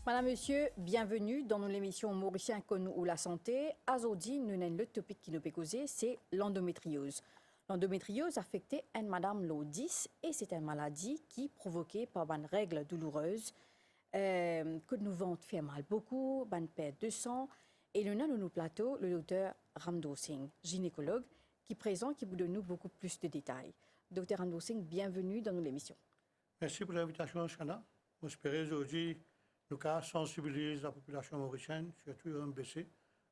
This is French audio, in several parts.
Madame, Monsieur, bienvenue dans l'émission Mauricien Connu ou la santé. Aujourd'hui, nous avons le topic qui nous peut causer, c'est l'endométriose. L'endométriose affectait une madame Laudis et c'est une maladie qui est provoquée par une règle douloureuse que nous ventre fait mal beaucoup, une perte de sang. Et nous avons nos plateau le docteur Ramdo Singh, gynécologue, qui présente, qui vous donne nous beaucoup plus de détails. Docteur Ramdo Singh, bienvenue dans l'émission. Merci pour l'invitation, Chana. J'espère aujourd'hui nous sensibiliser la population mauricienne, surtout MBC,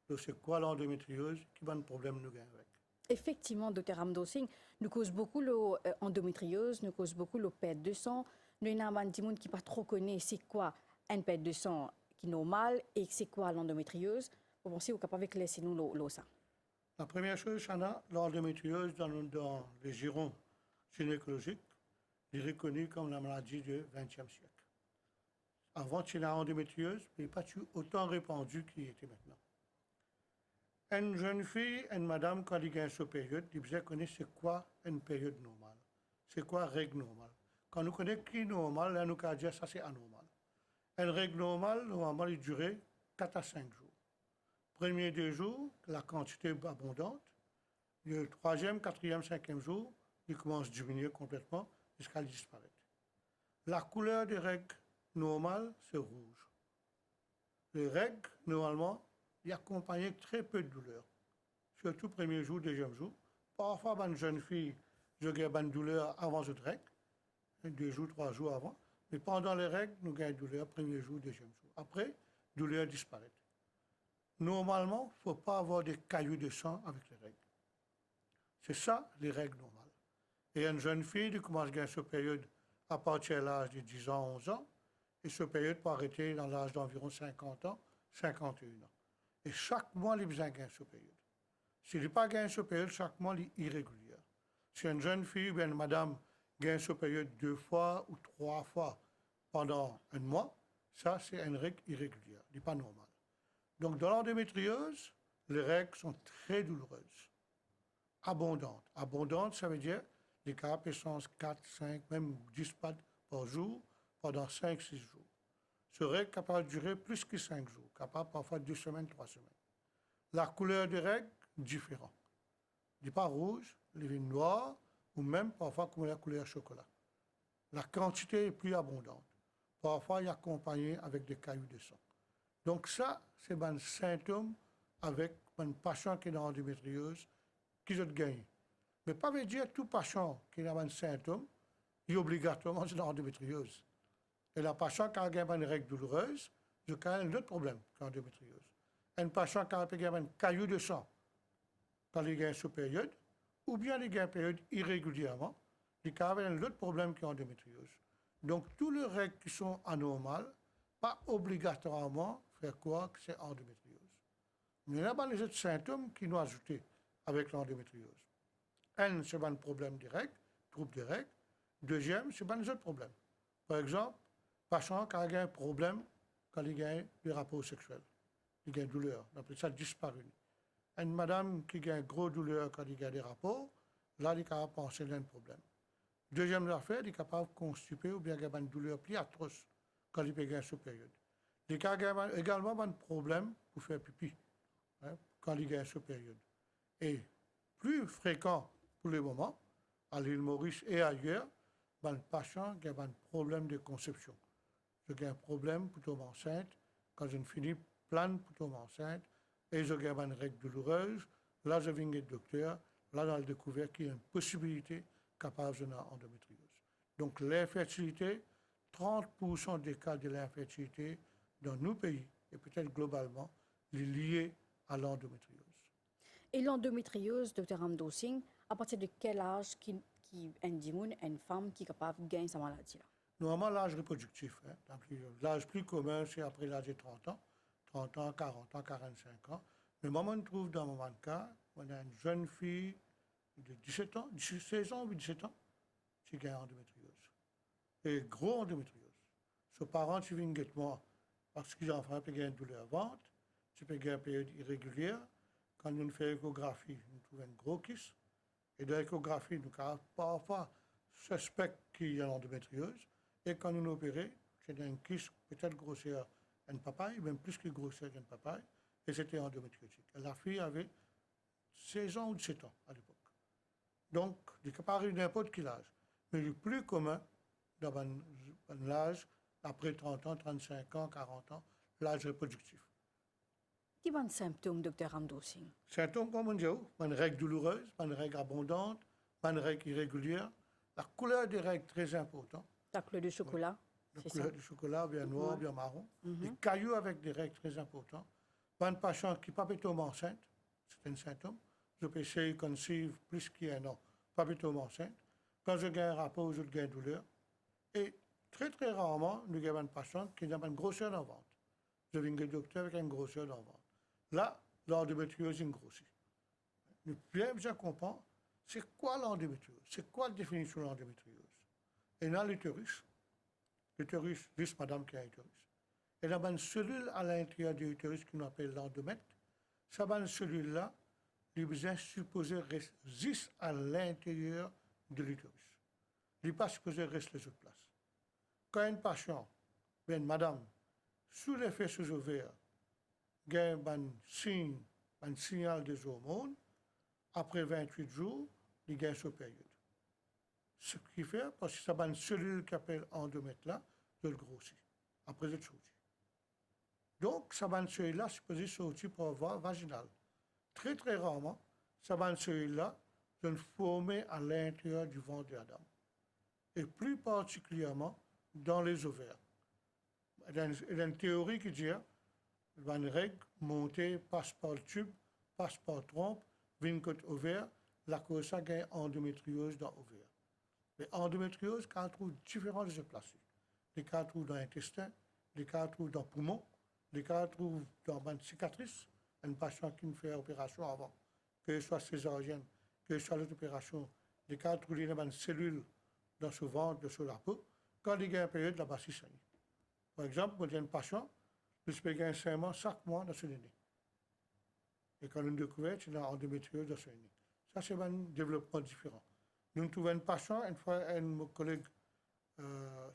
de c'est quoi l'endométriose, qui va un problème nous gagne avec. Effectivement, docteur Ramdo Singh, nous cause beaucoup l'endométriose, nous cause beaucoup la perte de sang. Nous avons un petit monde qui ne pas trop connaît c'est quoi une perte de sang qui est normale et c'est quoi l'endométriose. Pour penser, vous êtes capable de laisser nous l'eau ça. La première chose, Chana, l'endométriose dans les girons gynécologiques est reconnue comme la maladie du XXe siècle. Avant, il y a l'endométriose, mais pas autant répandue qu'il était maintenant. Une jeune fille, une madame, quand elle a une période, elle disait connaître c'est quoi une période normale. C'est quoi règle normale. Quand nous connaissons qui est normal, là, nous allons dire ça c'est anormal. Une règle normale, normalement, elle durait 4 à 5 jours. Premier 2 jours, la quantité est abondante. Le troisième, quatrième, cinquième jour, il commence à diminuer complètement jusqu'à disparaître. La couleur des règles normales, c'est rouge. Les règles, normalement, il accompagnent très peu de douleur. Surtout premier jour, deuxième jour. Parfois, une jeune fille, je gagne une douleur avant cette règle, 2 jours, 3 jours avant. Mais pendant les règles, nous gagnons douleur premier jour, deuxième jour. Après, douleur disparaît. Normalement, il ne faut pas avoir des cailloux de sang avec les règles. C'est ça, les règles normales. Et une jeune fille qui commence à gagner cette période à partir de l'âge de 10 ans, 11 ans, et cette période peut arrêter dans l'âge d'environ 50 ans, 51 ans. Et chaque mois, il a besoin de gagner cette période. S'il n'a pas gagné cette période, chaque mois, il est irrégulier. Si une jeune fille ou bien une madame gagne cette période 2 fois ou 3 fois pendant un mois, ça, c'est une règle irrégulière, ce n'est pas normal. Donc, dans l'endométriose, les règles sont très douloureuses, abondantes. Abondantes, ça veut dire des cas puissance 4, 5, même 10 pattes par jour pendant 5-6 jours. Ce règle est capable de durer plus que 5 jours, capable parfois 2 semaines, 3 semaines. La couleur des règles, différente. Il n'est pas rouge, il est noir, ou même parfois comme la couleur chocolat. La quantité est plus abondante. Parfois, il est accompagné avec des cailloux de sang. Donc ça, c'est un symptôme avec un patient qui est dans l'endométriose qui doit gagner. Mais pas veut dire que tout patient qui a un symptôme, il est obligatoirement dans l'endométriose. Et la patient qui a une règle douloureuse, il a un autre problème que l'endométriose. Un patient qui a un caillou de sang quand il a une période, ou bien il a une période irrégulièrement, il a un autre problème que l'endométriose. Donc, tous les règles qui sont anormales, pas obligatoirement faire quoi que c'est endométriose. Mais il y a les autres symptômes qui nous ajoutent avec l'endométriose. Un, c'est un problème des règles, trouble des règles. Deuxième, c'est un autre problème. Par exemple, patient qui a un problème quand il a des rapports sexuels. Il a une douleur, on appelle ça disparu. Une madame qui a une grosse douleur quand il a des rapports, là, il est capable de penser qu'il a un problème. Deuxième affaire, il est capable de constiper ou bien il a une douleur plus atroce quand il a une période. Il a également un problème pour faire pipi quand il a une période. Et plus fréquent pour le moment, à l'île Maurice et ailleurs, un patient qui a un problème de conception. J'ai un problème pour tomber enceinte, quand je finis plein pour tomber enceinte, et j'ai une règle douloureuse, là je viens de docteur, là on a découvert qu'il y a une possibilité capable de endométriose. Donc l'infertilité, 30% des cas de l'infertilité dans nos pays, et peut-être globalement, est liée à l'endométriose. Et l'endométriose, docteur Ramdo Singh, à partir de quel âge une femme qui est capable de gagner sa maladie là? Normalement, l'âge reproductif. L'âge plus commun, c'est après l'âge de 30 ans. 30 ans, 40 ans, 45 ans. Mais moi, on trouve dans mon cas, on a une jeune fille de 17 ans, 16 ans ou 17 ans, qui a endométriose. Et gros endométriose. Ses parents, ils viennent guetter moi parce qu'ils ont une douleur au ventre, ils ont une période irrégulière. Quand on fait l'échographie, on trouve un gros kyste. Et dans l'échographie, nous avons parfois suspect qu'il y a l'endométriose. Et quand nous opérons, c'est un kyste peut-être grossière un papaye, même plus que grosseur qu'un papaye, et c'était endométriosique. Et la fille avait 16 ans ou 17 ans à l'époque. Donc, il peut pas arriver n'importe quel âge. Mais le plus commun, dans l'âge, après 30 ans, 35 ans, 40 ans, l'âge reproductif. Qui sont les symptômes, docteur Amdosing? Symptômes comme on dit, une règle douloureuse, une règle abondante, une règle irrégulière. La couleur des règles très importante. La couleur du chocolat, La c'est couleur ça? du chocolat, bien noir, Ouais. bien marron. Des cailloux avec des règles très importantes. Une patiente qui n'est pas tomber enceinte, c'est un symptôme. Je peux essayer de conceive plus qu'un an, pas tomber enceinte. Quand je gagne un rapport, je gagne douleur. Et très, très rarement, nous avons une patiente qui a une grosseur dans le ventre. Je viens au docteur avec une grosseur dans le ventre. Là, l'endométriose est grossée. Nous bien besoin comprendre, c'est quoi l'endométriose? C'est quoi la définition de l'endométriose? Et dans l'utérus, juste madame qui a un utérus, elle a une cellule à l'intérieur de l'utérus qu'on appelle l'endomètre. Cette cellule-là, les besoins supposés restent juste à l'intérieur de l'utérus. Il n'est pas supposé rester les autres places. Quand un patient, bien madame, sous l'effet sous ovaire, gagne un signal des hormones, après 28 jours, il gagne sa période. Ce qui fait, parce que ça a une cellule qui s'appelle endomètre là, de le grossir. Après, c'est sorti. Donc, ça va une cellule-là supposée sortir par voie vaginale. Très, très rarement, ça va une cellule-là se former à l'intérieur du ventre de la dame. Et plus particulièrement dans les ovaires. Il y a une théorie qui dit une règle montée, passe par le tube, passe par la trompe, vient côté ovaire, la cause ça gagne endométriose dans l'ovaire. Mais endométriose, quand on trouve différents se placer. Les cas trouvent dans l'intestin, les cas trouvent dans le poumon, les cas trouvent dans une cicatrice, un patient qui me fait opération avant, que ce soit césarienne, que ce soit l'autre opération, les cas trouvent dans une cellule dans ce ventre, sur la peau, quand il y a une période, la bassine saigne. Par exemple, quand il y a un patient, il peut gagner un saignement chaque mois dans son nez. Et quand on découvre, il y a endométriose dans son nez. Ça, c'est un développement différent. Nous trouvons un patient, une fois, un collègue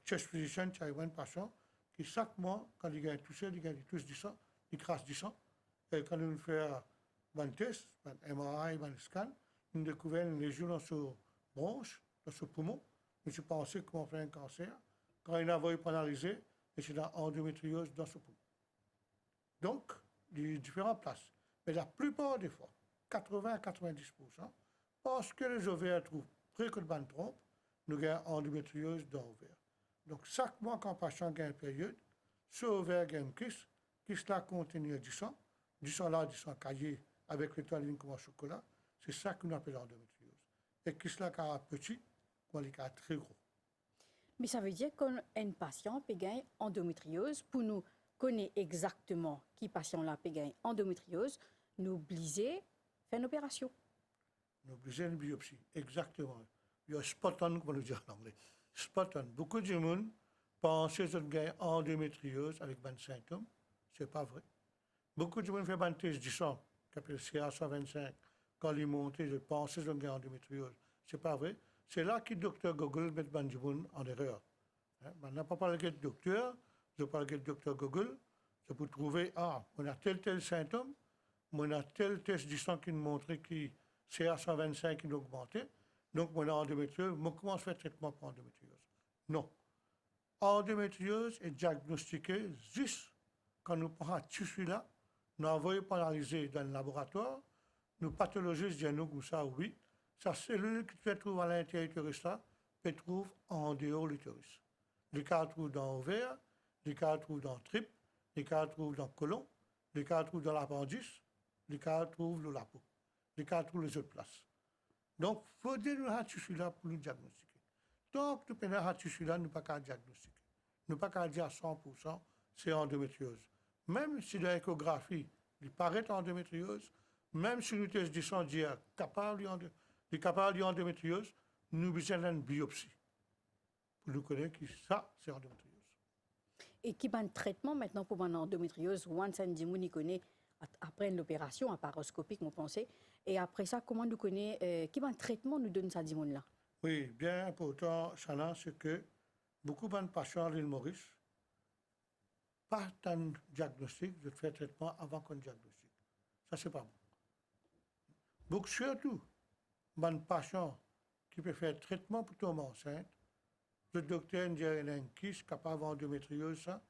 chest physician, qui a un patient qui, chaque mois, quand il gagne touché, il gagne tous du sang, il crasse du sang. Et quand on fait un test, un MRI, un scan, on découvre une lésion dans son bronche, dans son poumon. Mais je pensais qu'on fait un cancer. Quand il a voulu analyser, et c'est la endométriose dans son poumon. Donc, il y a différentes places. Mais la plupart des fois, 80 à 90%, parce que les ovaires trouvent près que le banc de trompe, nous avons endométriose dans l'ovaire. Donc, chaque mois qu'un patient gagne une période, ce ovaire gagne une kyste là contient du sang là, du sang caillé avec l'étoile comme un chocolat, c'est ça qu'on appelle l'endométriose. Et kyste là, quand petit, quand il est très gros. Mais ça veut dire qu'un patient peut gagner endométriose. Pour nous connaître exactement qui patient là peut gagner endométriose, nous obligons faire une opération. Nous obligons une biopsie, exactement. Il y a spot on, comme on le dit en anglais. Spot on. Beaucoup de monde pensent qu'ils gagnent endométriose avec des symptômes. Ce n'est pas vrai. Beaucoup de monde font un test du sang, qui s'appelle CA125. Quand ils montent, ils pensent qu'ils gagnent endométriose. Ce n'est pas vrai. C'est là que le docteur Google met du monde en erreur. Maintenant, pas parler de docteur, je parle de docteur Google, je peux trouver, on a tel symptôme, on a tel test du sang qui nous montre que CA125 qui a augmenté, donc on a endométriose, on commence à faire traitement pour endométriose. Non. Endométriose est diagnostiquée juste quand nous prenons un tissu là, nous envoyons pour analyser dans le laboratoire, nous pathologistes disent nous comme ça, oui, sa cellule qui se trouve à l'intérieur de l'utérus là, se trouve en dehors de l'utérus. Les cas trouvent dans l'ovaire, les cas trouvent dans le trip, les cas trouvent dans le côlon, les cas trouvent dans l'appendice, les cas trouvent dans la peau, les cas trouvent les autres places. Donc, il faut dire que tissu là pour nous diagnostiquer. Tant que nous prenons ce tissu là, nous ne pouvons pas diagnostiquer. Nous ne pouvons pas dire à 100% c'est endométriose. Même si dans l'échographie, il paraît endométriose, même si nous test du sang dit capable d'endométriose, nous besoin d'une biopsie pour nous connaître que ça, c'est endométriose. Et qui a un traitement maintenant pour une endométriose, once un dimoun y connaît après l'opération paroscopique, on pensait, et après ça, comment nous connaît, qui a un traitement nous donne ça dimoun là? Oui, bien important, Chana, c'est que beaucoup de patients à l'île Maurice pas un diagnostic, je fais traitement avant qu'on diagnostique. Ça, c'est pas bon. Donc, surtout, un patient qui peut faire traitement pour tomber enceinte, le docteur me dit qu'il y a un kyste capable d'endométriose, ça,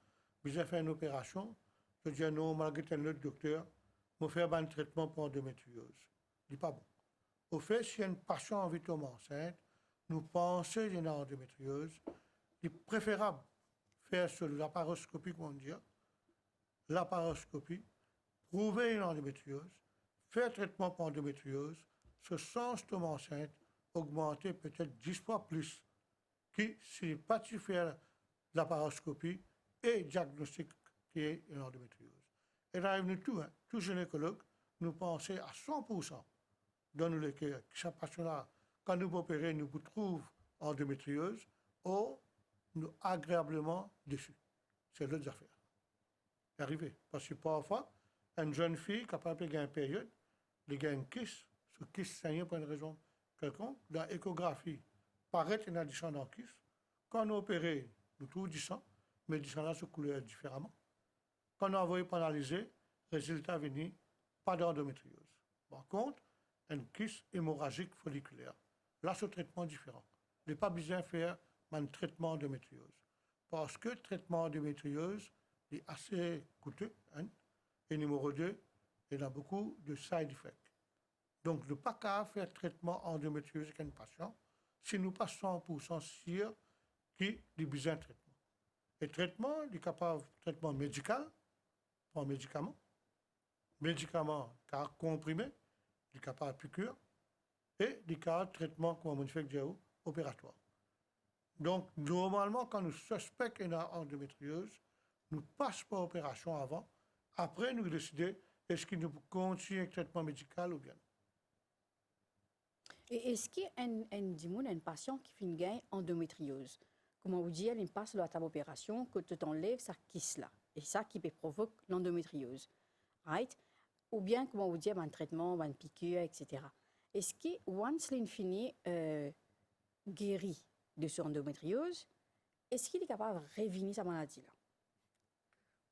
mais j'ai fait une opération. Je dis non, malgré le docteur, je vais faire un traitement pour endométriose. Il dit pas bon. Au fait, si un patient a envie de tomber enceinte, nous pensons qu'il y a une endométriose, il est préférable faire sur laparoscopie, comme on dit, laparoscopie, prouver une endométriose, faire traitement pour endométriose, ce sens tombe enceinte, augmenter peut-être 10 fois plus que si pas tu faire laparoscopie et diagnostic qui est une endométriose. Et là, nous tout gynécologue, nous pensons à 100% dans le cas que cette patient-là, quand nous opérons, nous trouvons endométriose, ou nous agréablement déçus. C'est l'autre affaire. C'est arrivé. Parce que parfois, une jeune fille capable de gagner une période, elle gagne une kyste, ce kyste saigne pour une raison quelconque, dans l'échographie, paraît une addition dans le kyste. Quand nous opérons, nous trouvons du sang, mais du sang là se coulait différemment. Quand nous envoyons pour analyser, résultat venu, pas d'endométriose. Par contre, une kyste hémorragique folliculaire. Là, c'est un traitement différent. Il n'est pas besoin de faire un traitement d'endométriose. Parce que le traitement d'endométriose est assez coûteux. Hein? Et numéro 2, il a beaucoup de side effects. Donc, ne pas qu'à faire traitement endométriose avec un patient si nous pas 100% sûr qu'il a besoin de traitement. Et le traitement, il est capable de traitement médical, pas médicament. Médicament, car comprimé, il est capable de piqûre. Et des cas de traitement, comme on fait opératoire. Donc, normalement, quand nous suspectons une endométriose, nous passons par opération avant. Après, nous décidons est-ce qu'il nous continue le traitement médical ou bien. Et est-ce qu'il y a un patient qui fait une gain endométriose? Comment vous dire, il passe la table d'opération, que tu t'enlèves sa kyste là. Et ça qui peut provoquer l'endométriose. Right? Ou bien, comment vous dire, un traitement, une piqûre, etc. Est-ce que, once l'infini guérit de son endométriose, est-ce qu'il est capable de revenir sa maladie là?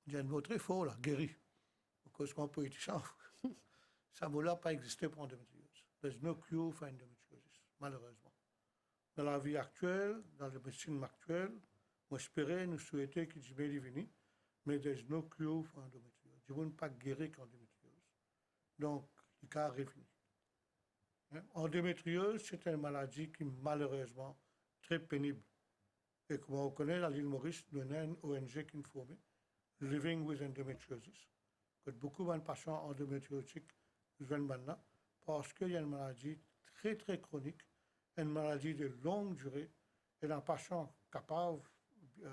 Il y a un mot très fort là, guéri. Parce qu'on peut dire ça. Ça mot-là n'a pas existé pour endométriose. There's no cure for endometriosis, malheureusement. Dans la vie actuelle, dans la médecine actuelle, on espérait, nous souhaitait qu'il y ait venir, mais there's no cure for endometriose. Je ne veux pas guérir qu'endométriose. Donc, il a revenir. Endométriose, c'est une maladie qui est malheureusement très pénible. Et comme on connaît, à l'île Maurice, nous avons une ONG qui nous forme, Living with Endometriosis, que beaucoup de patients endométriotiques viennent maintenant parce qu'il y a une maladie très très chronique, une maladie de longue durée, et un patient capable de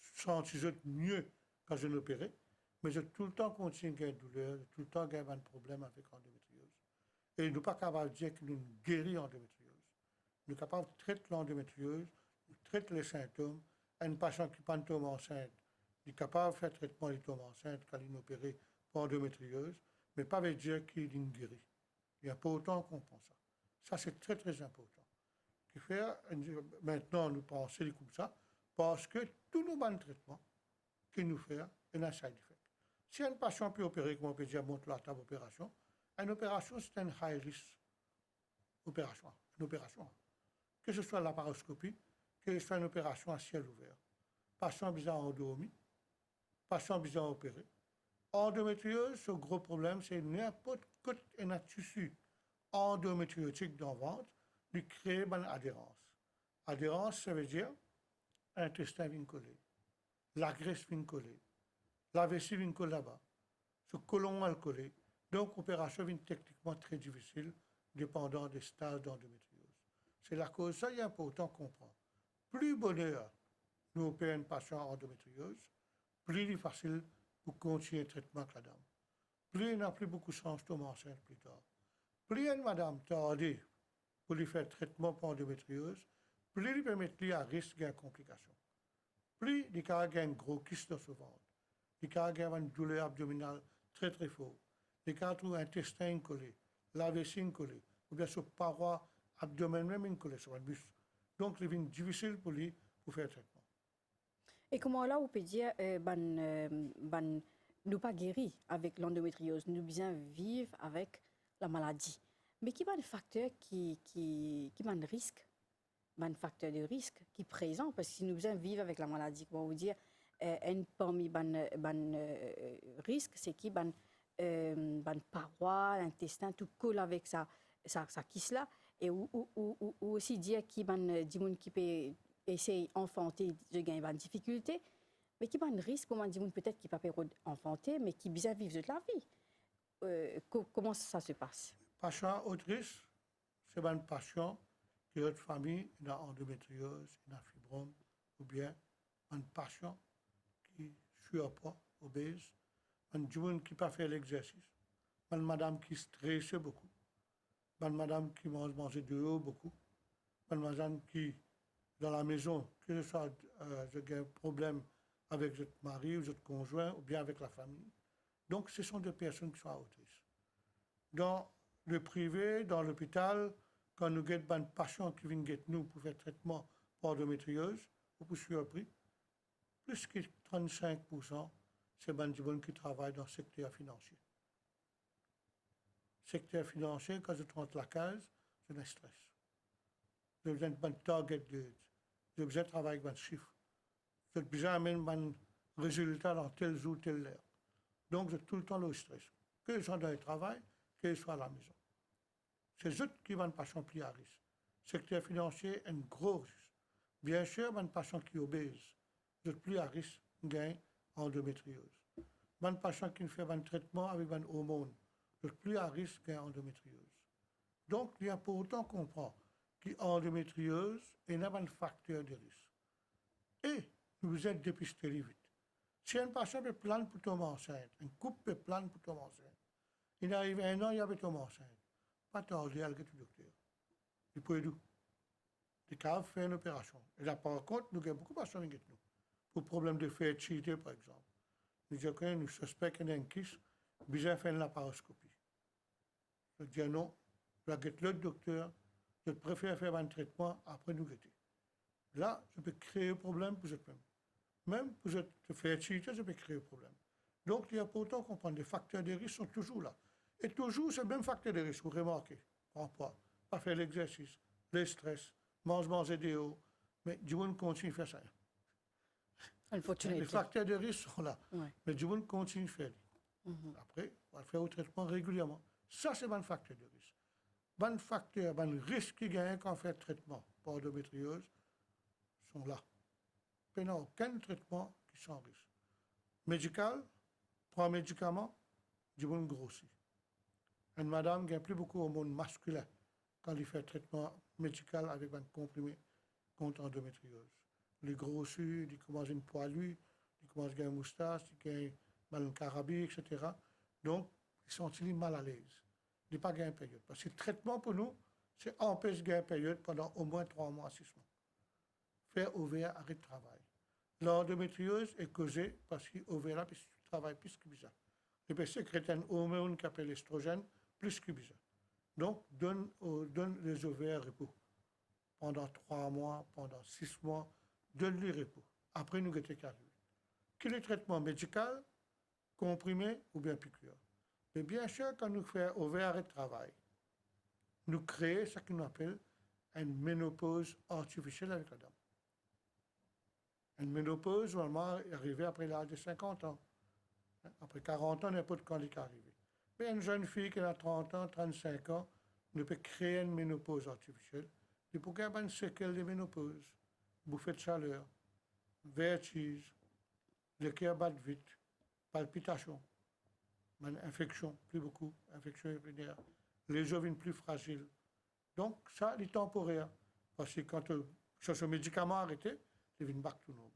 sentir mieux quand je l'opère, mais je tout le temps continue à avoir une douleur, tout le temps avoir un problème avec l'endométriose. Et nous ne sommes pas capables de dire que nous guérissons l'endométriose. Nous sommes capables de traiter l'endométriose, de traiter les symptômes. Un patient qui n'est pas enceinte, il est capable de faire traitement de tombe enceinte quand il est opéré pour endométriose, mais pas veut dire qu'il est guéri. Il n'y a pas autant qu'on pense ça. Ça, c'est très, très important. Maintenant, nous pensons comme ça, parce que tous nos bons traitements que nous faisons, il y a un side effect. Si un patient peut opérer, comme on peut dire, monte la table d'opération, une opération, c'est une high risk opération. Une opération. Que ce soit laparoscopie, que ce soit une opération à ciel ouvert. Patient besoin endormi, patient besoin opéré. Endométriose, ce gros problème, c'est n'importe quel tissu endométriotique dans le ventre qui crée une adhérence. Adhérence, ça veut dire l'intestin vient coller, la graisse vient coller, la vessie vient coller là-bas, ce côlon va coller. Donc, l'opération est techniquement très difficile, dépendant des stades d'endométriose. C'est la cause, ça, il est important de comprendre. Plus bonheur nous opérons un patient endométriose, plus il est facile pour continuer le traitement avec la dame. Plus il n'a plus beaucoup de chance de tomber enceinte plus tard. Plus une madame tarde pour lui faire le traitement pour endométriose, plus il peut mettre à risque de complications. Plus il a un gros kyste dans ce ventre, il a une douleur abdominale très très forte, il a un intestin collé, la vessie collée, ou bien sur paroi abdominale même collée sur le buste. Donc, il est difficile pour lui pour faire le traitement. Et comment là, on peut dire, nous pas guéris avec l'endométriose, nous bien vivre avec la maladie. Mais qui va le facteur qui va le risque, un facteur de risque qui est présent, parce que si nous bien vivre avec la maladie, comment vous dire, un parmi risque, c'est qui paroi, l'intestin, tout colle avec sa kiss là, et ou aussi dire qui qui peut essayer d'enfanter, de gagner une difficulté, mais qui un risque pour dire peut-être qui ne peut pas enfanter, mais qui bien vivre de la vie. Comment ça se passe? Patient autrice, c'est une patient qui a une famille, une endométriose, une fibrome, ou bien une patient qui surpoids, obèse, une jeune qui n'a pas fait l'exercice, une madame qui stresse beaucoup, une madame qui mange dehors beaucoup, une madame qui, dans la maison, que ce soit un problème avec votre mari ou votre conjoint, ou bien avec la famille. Donc, ce sont des personnes qui sont autrices. Dans le privé, dans l'hôpital, quand nous avons une patient qui vient nous pour faire traitement pour endométriose ou pour surpris, plus que 35%, c'est des gens qui travaillent dans le secteur financier. Le secteur financier, quand je rentre la case, c'est un stress. J'ai besoin de target de j'ai besoin de travailler avec un chiffre. J'ai besoin d'amener un résultat dans tel jour, telle heure. Donc, j'ai tout le temps le stress. Que je sois dans le travail, que je sois à la maison. C'est eux qui vont pas plus à risque. Le secteur financier est un gros risque. Bien sûr, une patient qui est obèse, c'est plus à risque de gagner endométriose. Une patient qui fait un traitement avec un hormone, c'est plus à risque de gagner endométriose. Donc, il est important qu'on comprend qu'endométriose est un facteur de risque. Et vous êtes dépisté vite. Si un patient peut plaindre pour tomber enceinte, un couple peut plaindre pour tomber enceinte, il arrive 1 an, il avait tombé enceinte. Pas tarder à aller au docteur. Il peut aider. Il peut faire une opération. Et là, par contre, nous avons beaucoup de patients avec nous. Pour problème de fertilité, par exemple. Nous disons que nous suspectons qu'il y a un kyste, besoin de faire une laparoscopie. Je dis non, je vais le docteur, je préfère faire un traitement après nous guetter. Là, je peux créer un problème pour cette même. Même pour cette fertilité, je peux créer un problème. Donc, il y a pourtant qu'on prend des facteurs de risque sont toujours là. Et toujours, c'est le même facteur de risque, vous remarquez. Prends pas faire l'exercice, le stress, manger des hauts. Mais du monde continue de faire ça. Les facteurs de risque sont là. Ouais. Mais du monde continue de faire. Après, on va faire au traitement régulièrement. Ça, c'est un facteur de risque. Un facteur, un risque qui gagne quand on fait le traitement pour endométriose sont là. Il n'y a aucun traitement qui est sans risque. Médical, prend un médicament, du monde grossit. Une madame gagne plus beaucoup d'hormones masculins quand il fait un traitement médical avec un comprimé contre endométriose. Les grossus, ils commencent une poilue, ils commencent à gagner une moustache, ils gagnent mal une carabie, etc. Donc, ils sont mal à l'aise. Ils n'ont pas gagné une période. Parce que le traitement pour nous, c'est empêcher de gagner une période pendant au moins 3 mois à 6 mois. Faire ovaire, arrêt de travail. L'endométriose est causée parce que l'ovaire travaille plus que bizarre. Et puis, sécrète un hormone qui s'appelle l'estrogène, plus que bizarre. Donc, donne les ovaires repos. Pendant 3 mois, pendant 6 mois, donne-les repos. Après, nous guetter qu'arrive. Quel est le traitement médical, comprimé ou bien piqûre? Mais bien sûr, quand nous faisons ovaire arrêt de travail, nous créons ce qu'on appelle une ménopause artificielle avec la dame. Une ménopause, normalement, est arrivée après l'âge de 50 ans. Après 40 ans, n'importe quand elle est arrivée. Mais une jeune fille qui a 30 ans, 35 ans, ne peut créer une ménopause artificielle. Il peut avoir une séquelle de ménopause, bouffée de chaleur, vertige, le cœur bat vite, palpitation, une infection, plus beaucoup, infection urinaire, les os viennent plus fragiles. Donc, ça, c'est temporaire. Parce que quand on cherche un médicament arrêté, il vient back to normal.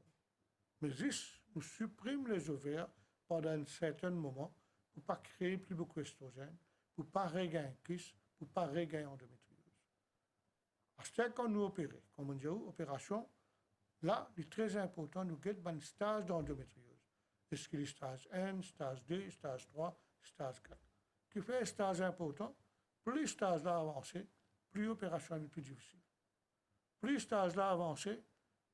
Mais this nous supprime les ovaires pendant un certain moment pour ne pas créer plus beaucoup d'estrogène, pour ne pas regagner kyste, pour ne pas regagner endométriose. Parce que quand nous opérons, comme on dit, opération, là, il est très important de nous guetter un stage d'endométriose. Est-ce qu'il est stage 1, stage 2, stage 3, stage 4. Qui fait un stage important, plus le stage là avancé, plus l'opération est plus difficile. Plus le stage là avancé,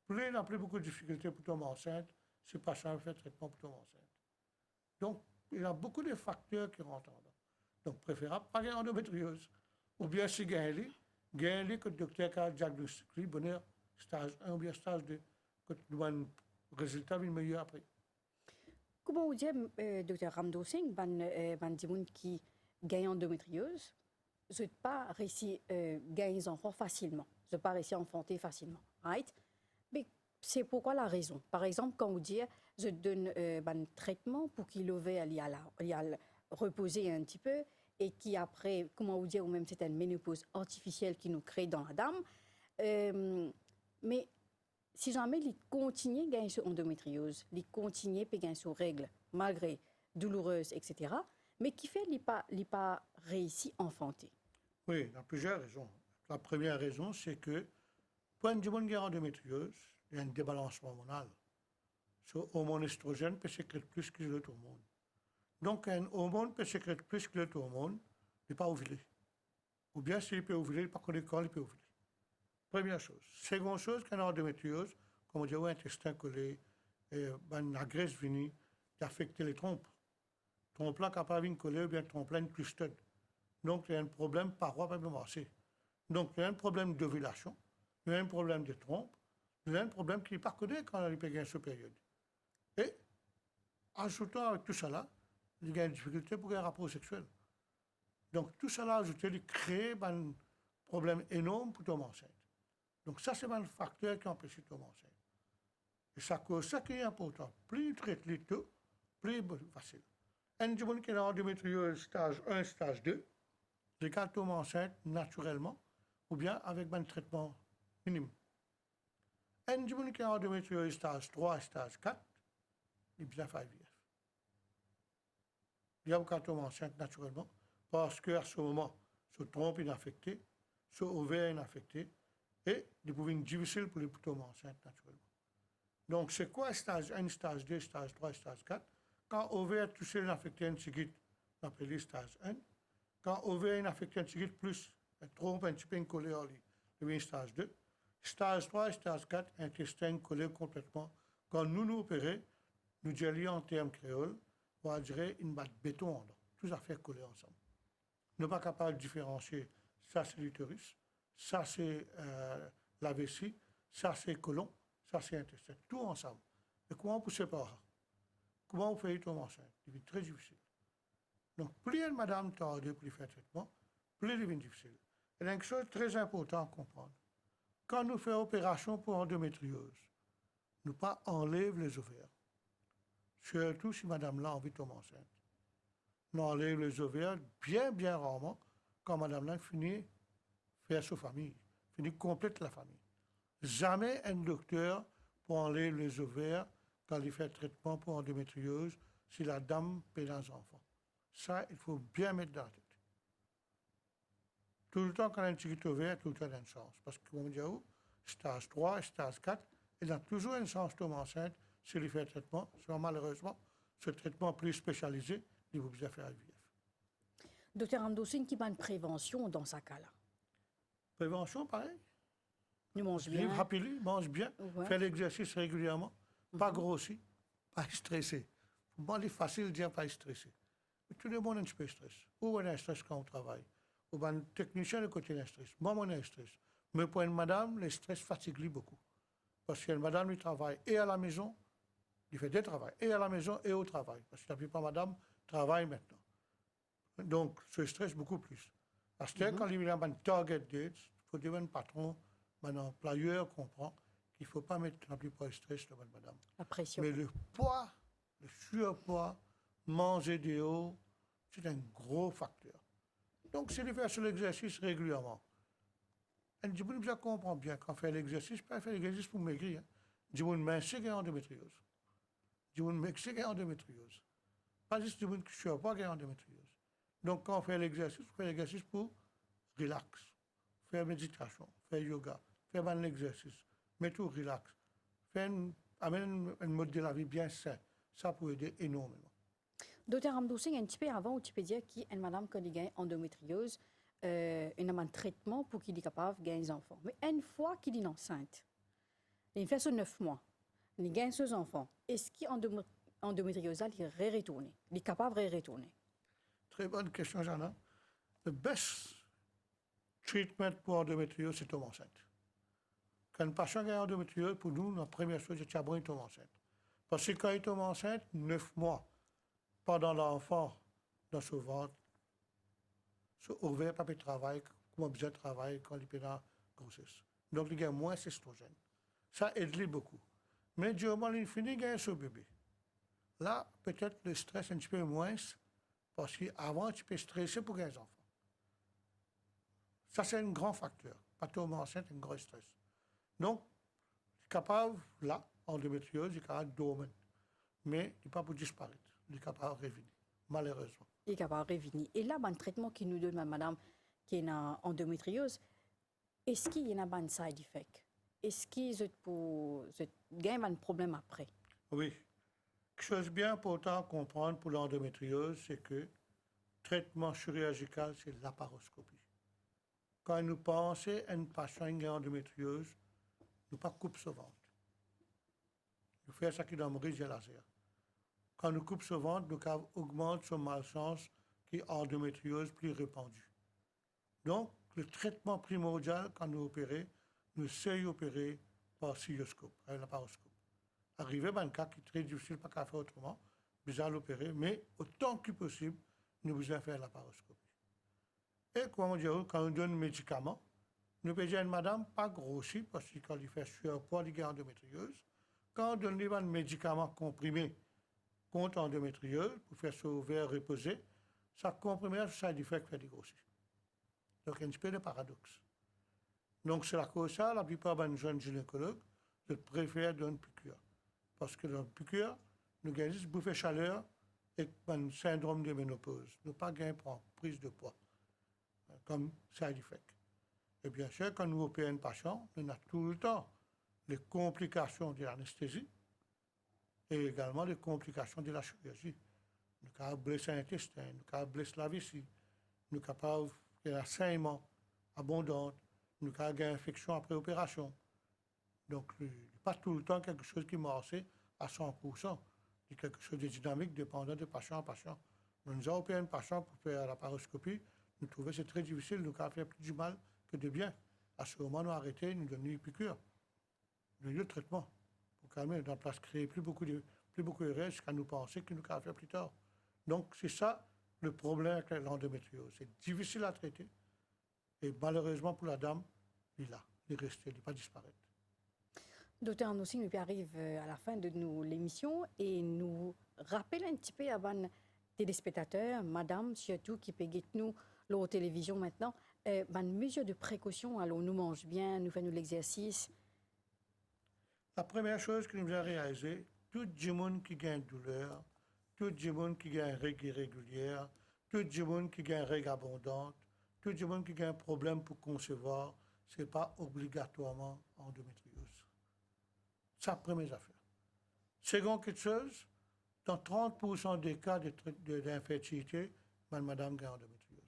plus il n'a plus beaucoup de difficultés pour tomber enceinte, c'est pas ça, fait traitement pour tomber enceinte. Donc, il y a beaucoup de facteurs qui rentrent en dedans. Donc, préférable, pas gagner endométriose. Ou bien, si gagner que le docteur a diagnostiqué, bonheur, stage 1 ou bien stage 2, que tu dois un résultat meilleur après. Comment vous dites, docteur Ramdo Singh, ban dimoun qui gagne endométriose, je n'ai pas réussi à gagner des enfants facilement. Je n'ai pas réussi à enfanter facilement. Right? Mais c'est pourquoi la raison. Par exemple, quand vous dites, je donne un traitement pour qu'il y a reposer un petit peu et qui après, comment vous dire, ou même c'est une ménopause artificielle qui nous crée dans la dame. Mais si jamais il continue à gagner sur endométriose, il continue à gagner sur règles, malgré douloureuses, etc., mais qui fait qu'il n'a pas réussi à enfanter. Oui, il y a plusieurs raisons. La première raison, c'est que pour une personne qui a endométriose, il y a un débalancement hormonal. Ce hormone estrogène peut sécréter plus que l'autre hormone. Donc, un hormone peut sécréter plus que l'autre hormone, il n'est pas ovulé. Ou bien, s'il peut ovuler, il n'est pas connu quand il peut ovuler. Première chose. Seconde chose, quand on a endométriose, comme on dit, un intestin collé, la graisse venue, qui affecte les trompes. Trompe-là, quand pas venir coller, ou bien trompe-là, une clustode. Donc, il y a un problème paroi pas bien marcher. Donc, il y a un problème d'ovulation, il y a un problème de trompe, il y a un problème qui n'est pas connu quand il peut gagner cette période. Et, ajoutant avec tout ça là, il y a une difficulté pour un rapport sexuel. Donc, tout ça là, ajouté, il crée un problème énorme pour tomber enceinte. Donc, ça, c'est un facteur qui empêche de tomber enceinte. Et ça cause ça qui est important. Plus il traite les taux, plus il est facile. Un gens qui a endométriose stage 1, stage 2, les cas tombent enceintes naturellement ou bien avec un traitement minime. Un gens qui a endométriose stage 3, stage 4, il bien fait IVF. Il y a un tombe enceinte naturellement parce qu'à ce moment, ce trompe est affecté, ce ovaire est affecté et il peut être difficile pour les tomber enceintes naturellement. Donc, c'est quoi stage 1, stage 2, stage 3, stage 4? Quand ovaire touché l'infecté un petit on appelle le stage 1. Quand ovaire est affecté un petit plus, un trompe un petit peu collé en lui, le stage 2. Stage 3 stage 4, intestin collé complètement. Quand nous opérons, nous disons en termes créoles, on va dire une batte de béton en dedans. Tout à fait collé ensemble. Nous ne sommes pas capables de différencier. Ça, c'est l'utérus. Ça, c'est la vessie. Ça, c'est côlon. Ça, c'est intestin. Tout ensemble. Et comment on peut séparer? Comment on fait tomber enceinte? C'est très difficile. Donc, plus une madame tarde pour faire traitement, plus il devient difficile. Et il y a une chose très importante à comprendre. Quand nous faisons opération pour endométriose, nous pas enlève les ovaires. Surtout si madame là a envie de tomber enceinte. Nous enlève les ovaires bien rarement quand madame là finit faire sa famille, finit complète la famille. Jamais un docteur pour enlever les ovaires quand il fait traitement pour endométriose si la dame paie les enfants. Ça, il faut bien mettre dans la tête. Tout le temps qu'on a un petit ovaire, tout le temps il y a une chance. Parce que, comme on dit, stage 3, stage 4, il a toujours une chance de tomber enceinte s'il fait traitement. Soit malheureusement, ce traitement plus spécialisé, il vous bien faire IVF. Docteur Amdoussine, qui a une prévention dans ce cas-là? Prévention, pareil. Nous mange bien. Vivre rapidement, mange bien, Ouais. faire l'exercice régulièrement, pas grossir, pas stressé. Bon, c'est facile de dire pas stressé. Mais tout le monde a un petit peu de stress. Ou on a un stress quand on travaille. Ou un technicien de côté d'un stress. Moi, on a un stress. Mais pour une madame, le stress fatigue beaucoup. Parce qu'une madame, il travaille et à la maison, il fait des travaux, et à la maison et au travail. Parce que la plupart madame travaille maintenant. Donc, ce stress beaucoup plus. Parce que quand il y a un target date, il faut dire un patron, un employeur comprend qu'il ne faut pas mettre la plupart de stress sur madame. La pression. Mais le poids, le surpoids, manger des hauts, c'est un gros facteur. Donc, c'est de faire sur l'exercice régulièrement. Et du coup, je comprends bien quand on fait l'exercice, pas faire l'exercice pour maigrir. Du coup, mince et endométriose. Du coup, mince et endométriose. Pas juste du coup, que je suis pas et endométriose. Donc, quand on fait l'exercice pour relax, faire méditation, faire yoga, faire un exercice, mais tout relax, amener un mode de la vie bien sain. Ça peut aider énormément. Docteur Amdoussine, un petit peu avant, tu peux dire qu'une madame qui a une endométriose, il a un traitement pour qu'il soit capable de gagner des enfants. Mais une fois qu'il est enceinte, Il fait sur 9 mois. Il gagne ses enfants. Est-ce qu'endométriose, il est retourné? Il est capable de retourner? Très bonne question, Jana. Le best treatment pour endométriose, c'est tomber enceinte. Quand une patient a endométriose, pour nous, la première chose, c'est qu'il tombe enceinte. Parce que quand il tombe enceinte, 9 mois, pendant l'enfant, dans son ventre, son ovaire pas de travail, comme besoin de travail quand il est dans la grossesse. Donc, il y a moins d'estrogène. Ça aide beaucoup. Mais du moment où il finit, il gagne son bébé. Là, peut-être le stress un petit peu moins, parce qu'avant, tu peux stresser pour gagner des enfants. Ça, c'est un grand facteur. Pas tomber enceinte, un gros stress. Donc, il est capable, là, endométriose, il est capable de dormir. Mais il n'est pas pour disparaître. Il est capable de revenir, malheureusement. Il est capable de revenir. Et là, le traitement qu'il nous donne, madame, qui est en endométriose, est-ce qu'il y a un side effect? Est-ce qu'il y a un problème après? Oui. Quelque chose de bien important à comprendre pour l'endométriose, c'est que le traitement chirurgical, c'est laparoscopie. Quand nous pensons à une patiente qui a endométriose, nous ne pas couper son ventre. Nous faisons ça qui est dans le riz laser. Quand nous coupons son ventre, nous augmentons son malchance qui est endométriose plus répandue. Donc, le traitement primordial quand nous opérons, nous essayons d'opérer par cystoscope, avec laparoscope. Arrivé à un cas qui est très difficile, pas qu'à faire autrement, besoin de l'opérer, mais autant que possible, nous besoin faire la laparoscopie. Et comme on dit, quand on donne un médicament, nous pouvons dire à une madame pas grossie, parce que quand il fait surpoids, il y a endométriose. Quand on donne un médicament comprimé contre endométriose, pour faire son ovaire reposer, ça comprimé, ça fait des grossir. Donc, il y a un petit peu de paradoxe. Donc, c'est la cause de ça, la plupart des jeunes gynécologues, je préfère donner une piqûre. Parce que dans la piqûre, nous gagnons juste bouffée de chaleur et un syndrome de ménopause. Nous pas gagner pour prise de poids, comme side effect. Et bien sûr, quand nous opérons un patient, on a tout le temps les complications de l'anesthésie et également les complications de la chirurgie. Nous sommes capables de blesser l'intestin, nous sommes capables de blesser la vessie, nous sommes capables de faire un saignement abondant, nous sommes capables de infection après opération. Donc, pas tout le temps quelque chose qui marche à 100%. C'est quelque chose de dynamique dépendant de patient à patient. Nous avons opéré un patient pour faire la laparoscopie. Nous trouvons que c'est très difficile, nous avons fait plus du mal que de bien. À ce moment, nous avons arrêté, nous donnons une piqûre. Nous donnons le traitement pour calmer, dans la place créer plus beaucoup de risques qu'à nous penser que nous avons fait plus tard. Donc, c'est ça le problème avec l'endométriose. C'est difficile à traiter. Et malheureusement pour la dame, il est là, il est resté, il n'est pas disparaître. Docteur Anoussi, nous arrive à la fin de l'émission et nous rappelle un petit peu à les téléspectateurs, madame, surtout qui peut nous la télévision maintenant, une mesure de précaution, alors nous mange bien, nous faisons l'exercice. La première chose que nous avons réalisé, tout le monde qui a une douleur, tout le monde qui a une règle irrégulière, tout le monde qui a une règle abondante, tout le monde qui a un problème pour concevoir, ce n'est pas obligatoirement endométriose. C'est la première affaire. Seconde quelque chose, dans 30% des cas d'infertilité, madame a endométriose.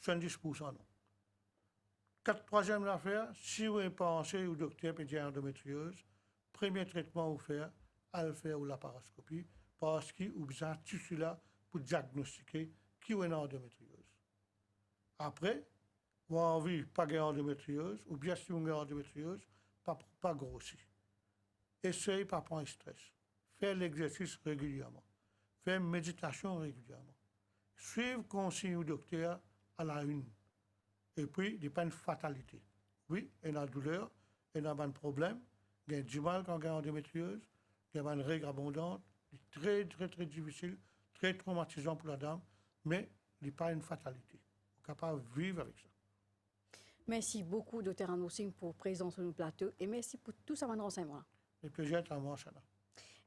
70% non. Troisième affaire, si vous pensez au docteur peut dire endométriose, premier traitement à faire, à le faire ou la laparoscopie, parce qu'il vous besoin de tissu là pour diagnostiquer qui est endométriose. Après, vous avez envie de pas gagner endométriose, ou bien si vous avez endométriose, pas grossir. Essayez pas prendre stress. Faire l'exercice régulièrement. Faire méditation régulièrement. Suivre conseil du docteur à la une. Et puis, il n'y a pas une fatalité. Oui, il y a une douleur, il y a un problème, il y a du mal quand il y a endométriose, il y a une règle abondante, c'est très, très, très difficile, très traumatisant pour la dame, mais il n'y a pas une fatalité. On est capable de vivre avec ça. Merci beaucoup, docteur Anoussi, pour présence sur le plateau et merci pour tout ça, mon renseignement. Le plaisir est à moi, Chana.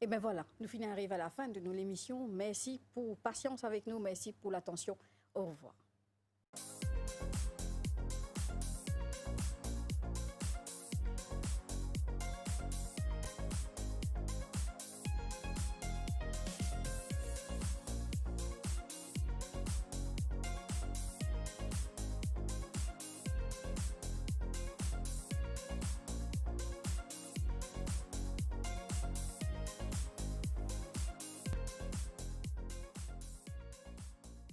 Et bien voilà, nous finissons à la fin de l'émission. Merci pour patience avec nous, merci pour l'attention. Au revoir.